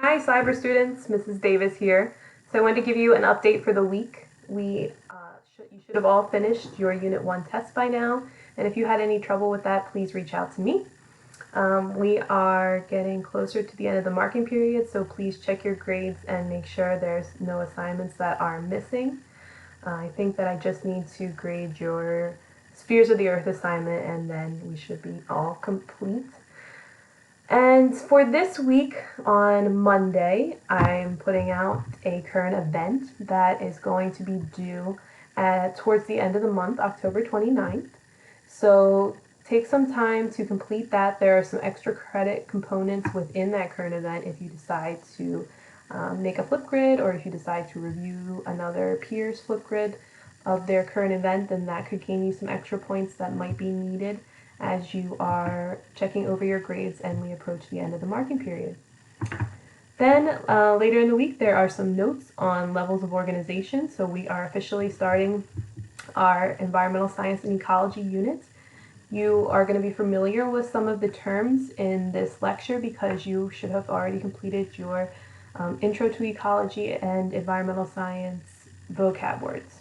Hi cyber students, Mrs. Davis here. So I wanted to give you an update for the week. You should have all finished your Unit 1 test by now, and if you had any trouble with that, please reach out to me. We are getting closer to the end of the marking period, so please check your grades and make sure there's no assignments that are missing. I think that I just need to grade your Spheres of the Earth assignment, and then we should be all complete. And for this week, on Monday, I'm putting out a current event that is going to be due towards the end of the month, October 29th. So take some time to complete that. There are some extra credit components within that current event if you decide to make a Flipgrid, or if you decide to review another peer's Flipgrid of their current event, then that could gain you some extra points that might be needed as you are checking over your grades and we approach the end of the marking period. Then later in the week, there are some notes on levels of organization. So we are officially starting our environmental science and ecology unit. You are going to be familiar with some of the terms in this lecture because you should have already completed your intro to ecology and environmental science vocab words.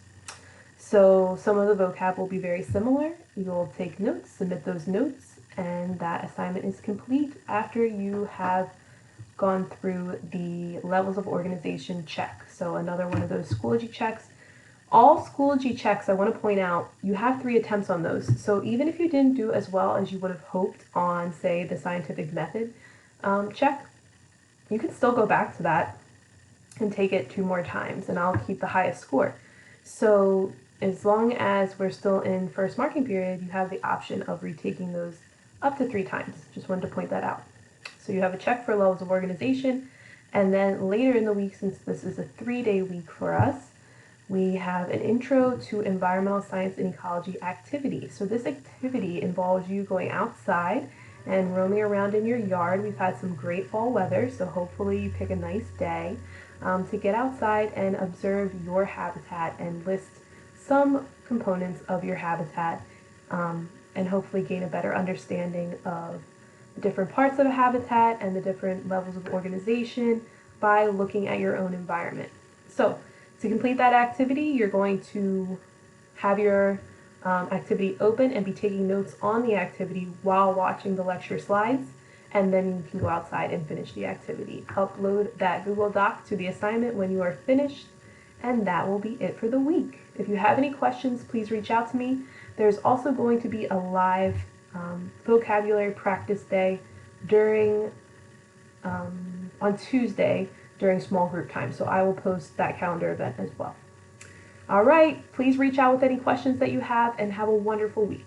So some of the vocab will be very similar. You'll take notes, submit those notes, and that assignment is complete after you have gone through the levels of organization check. So another one of those Schoology checks. All Schoology checks, I want to point out, you have 3 attempts on those. So even if you didn't do as well as you would have hoped on, say, the scientific method check, you can still go back to that and take it 2 more times, and I'll keep the highest score. So as long as we're still in first marking period, you have the option of retaking those up to 3 times. Just wanted to point that out. So you have a check for levels of organization, and then later in the week, since this is a 3-day week for us, we have an intro to environmental science and ecology activity. So this activity involves you going outside and roaming around in your yard. We've had some great fall weather, so hopefully you pick a nice day to get outside and observe your habitat and list some components of your habitat, and hopefully gain a better understanding of the different parts of a habitat and the different levels of organization by looking at your own environment. So to complete that activity, you're going to have your activity open and be taking notes on the activity while watching the lecture slides, and then you can go outside and finish the activity. Upload that Google Doc to the assignment when you are finished, and that will be it for the week. If you have any questions, please reach out to me. There's also going to be a live vocabulary practice day during on Tuesday during small group time, so I will post that calendar event as well. All right, please reach out with any questions that you have, and have a wonderful week.